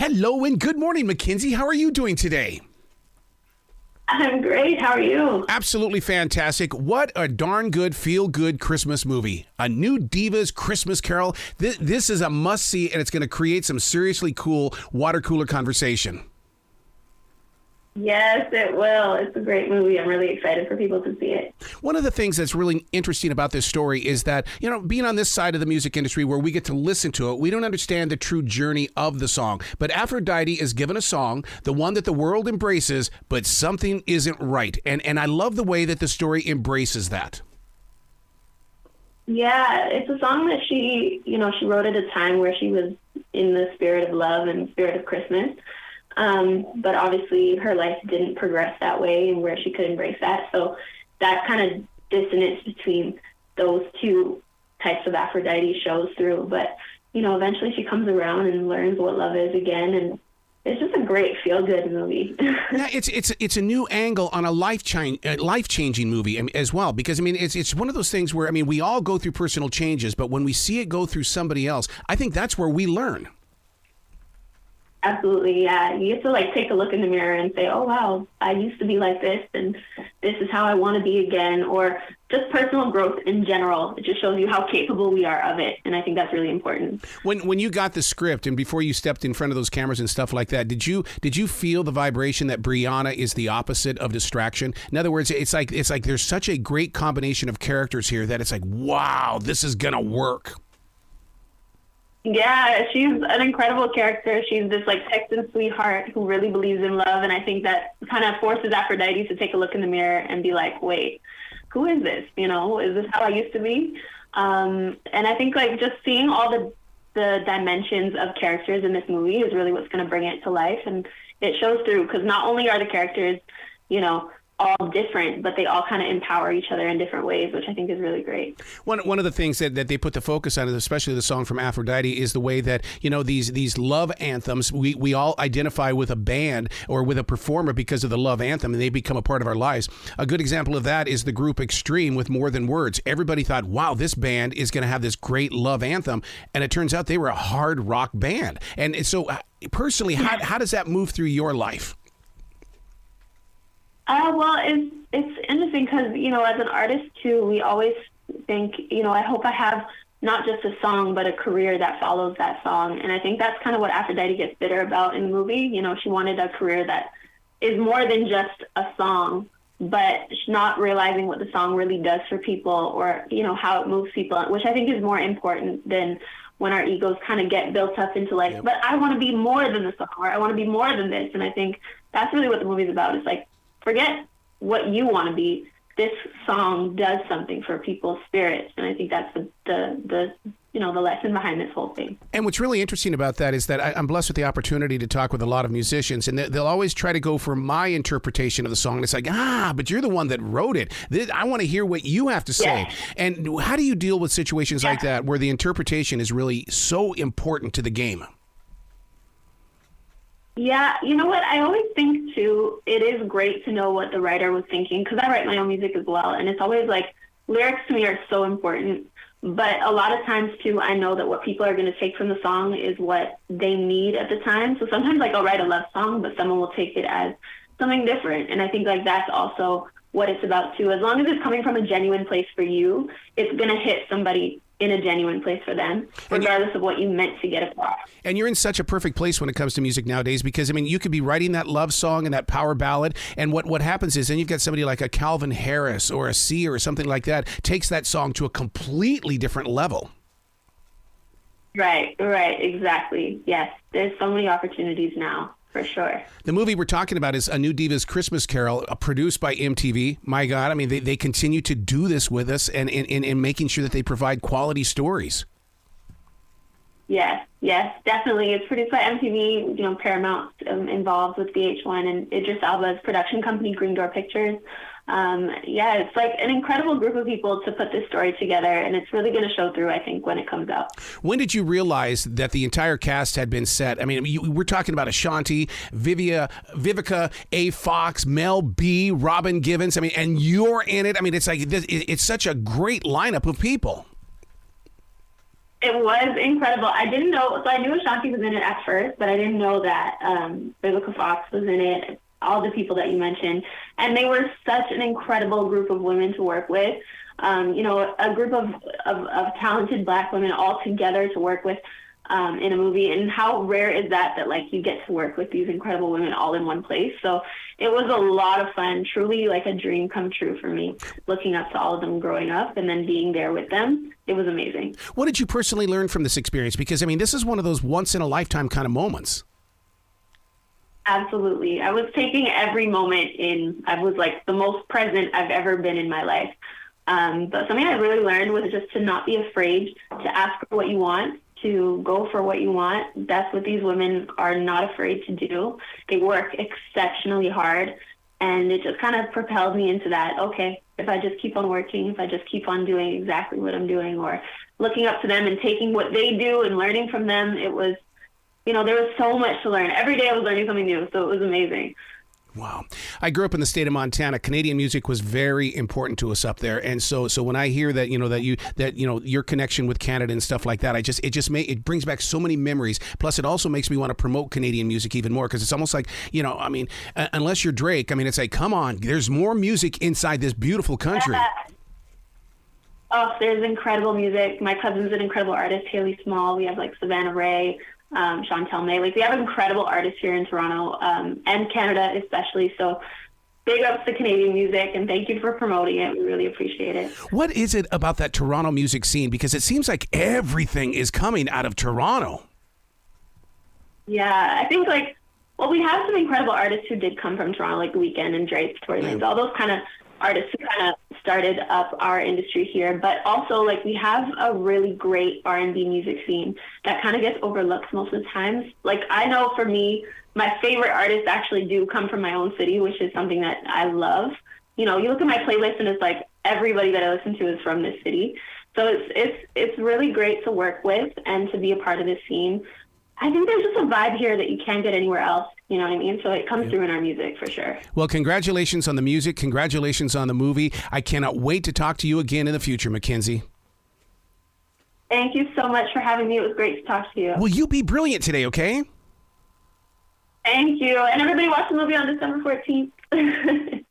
Hello and good morning, McKenzie. How are you doing today? I'm great. How are you? Absolutely fantastic. What a darn good, feel-good Christmas movie. A new Diva's Christmas Carol. This is a must-see, and it's going to create some seriously cool water cooler conversation. Yes, it will. It's a great movie. I'm really excited for people to see it. One of the things that's really interesting about this story is that, being on this side of the music industry where we get to listen to it, we don't understand the true journey of the song. But Aphrodite is given a song, the one that the world embraces, but something isn't right. And I love the way that the story embraces that. Yeah, it's a song that she wrote at a time where she was in the spirit of love and spirit of Christmas. But obviously her life didn't progress that way and where she could embrace that. So that kind of dissonance between those two types of Aphrodite shows through. But, eventually she comes around and learns what love is again. And it's just a great feel-good movie. Yeah, it's a new angle on a life-changing movie as well. Because, it's one of those things where, we all go through personal changes. But when we see it go through somebody else, I think that's where we learn. Absolutely, yeah. You have to take a look in the mirror and say, oh, wow, I used to be like this, and this is how I want to be again. Or just personal growth in general. It just shows you how capable we are of it, and I think that's really important. When you got the script and before you stepped in front of those cameras and stuff like that, did you feel the vibration that Brianna is the opposite of distraction? In other words, it's like there's such a great combination of characters here that it's like, wow, this is gonna work. Yeah, she's an incredible character. She's this Texan sweetheart who really believes in love, and I think that kind of forces Aphrodite to take a look in the mirror and be like, wait, who is this? Is this how I used to be? And I think just seeing all the dimensions of characters in this movie is really what's going to bring it to life, and it shows through because not only are the characters, all different, but they all kind of empower each other in different ways, which I think is really great. One of the things that they put the focus on, especially the song from Aphrodite, is the way that, these love anthems, we all identify with a band or with a performer because of the love anthem, and they become a part of our lives. A good example of that is the group Extreme with More Than Words. Everybody thought, wow, this band is going to have this great love anthem, and it turns out they were a hard rock band. And so, personally, how does that move through your life? Well, it's interesting because, as an artist, too, we always think, I hope I have not just a song, but a career that follows that song. And I think that's kind of what Aphrodite gets bitter about in the movie. She wanted a career that is more than just a song, but not realizing what the song really does for people or, how it moves people, which I think is more important than when our egos kind of get built up into Yep. But I want to be more than the song, or I want to be more than this. And I think that's really what the movie's about. It's forget what you want to be. This song does something for people's spirits, and I think that's the lesson behind this whole thing. And what's really interesting about that is that I'm blessed with the opportunity to talk with a lot of musicians, and they'll always try to go for my interpretation of the song. And it's like, but you're the one that wrote it. I want to hear what you have to say. Yeah. And how do you deal with situations like that where the interpretation is really so important to the game? Yeah, you know what? I always think, too, it is great to know what the writer was thinking, because I write my own music as well, and it's always lyrics to me are so important, but a lot of times, too, I know that what people are going to take from the song is what they need at the time. So sometimes, I'll write a love song, but someone will take it as something different, and I think, that's also what it's about, too. As long as it's coming from a genuine place for you, it's going to hit somebody in a genuine place for them, regardless of what you meant to get across. And you're in such a perfect place when it comes to music nowadays, because, you could be writing that love song and that power ballad, and what happens is then you've got somebody like a Calvin Harris or a Sia or something like that, takes that song to a completely different level. Right, exactly. Yes, there's so many opportunities now. For sure. The movie we're talking about is A New Diva's Christmas Carol, produced by MTV. My God, they continue to do this with us and in making sure that they provide quality stories. Yes, definitely. It's produced by MTV, Paramount involved with VH1 and Idris Elba's production company, Green Door Pictures. It's an incredible group of people to put this story together, and it's really going to show through, I think, when it comes out. When did you realize that the entire cast had been set? We're talking about Ashanti, Vivica A. Fox, Mel B, Robin Givens, and you're in it. It's such a great lineup of people. It was incredible. I didn't know, so I knew Ashanti was in it at first, but I didn't know that Vivica Fox was in it, all the people that you mentioned. And they were such an incredible group of women to work with. You know, a group of talented Black women all together to work with in a movie. And how rare is that like you get to work with these incredible women all in one place. So it was a lot of fun, truly like a dream come true for me, looking up to all of them growing up and then being there with them. It was amazing. What did you personally learn from this experience? Because, I mean, this is one of those once-in-a-lifetime kind of moments. Absolutely. I was taking every moment in. I was like the most present I've ever been in my life. But something I really learned was just to not be afraid to ask for what you want, to go for what you want. That's what these women are not afraid to do. They work exceptionally hard, and it just kind of propelled me into that. Okay, if I just keep on working, if I just keep on doing exactly what I'm doing, or looking up to them and taking what they do and learning from them, it was, you know, there was so much to learn. Every day I was learning something new, so it was amazing. Wow. I grew up in the state of Montana. Canadian music was very important to us up there. And so when I hear that, your connection with Canada and stuff like that, it brings back so many memories. Plus it also makes me want to promote Canadian music even more, because it's almost like, I mean, unless you're Drake, I mean, it's like, come on, there's more music inside this beautiful country. Yeah. Oh, there's incredible music. My cousin's an incredible artist, Haley Small. We have like Savannah Ray, Chantel May. Like, we have incredible artists here in Toronto, and Canada especially. So big ups to Canadian music, and thank you for promoting it. We really appreciate it. What is it about that Toronto music scene? Because it seems like everything is coming out of Toronto. Yeah, I think we have some incredible artists who did come from Toronto, like The Weeknd and Drake, Tory Lanez, all those kind of artists who kind of started up our industry here. But also, like, we have a really great R&B music scene that kind of gets overlooked most of the times. Like, I know for me, my favorite artists actually do come from my own city, which is something that I love. You know, you look at my playlist and it's like everybody that I listen to is from this city. So it's really great to work with and to be a part of this scene. I think there's just a vibe here that you can't get anywhere else. You know what I mean? So it comes through in our music for sure. Well, congratulations on the music. Congratulations on the movie. I cannot wait to talk to you again in the future, McKenzie. Thank you so much for having me. It was great to talk to you. Will you be brilliant today, okay? Thank you. And everybody watch the movie on December 14th.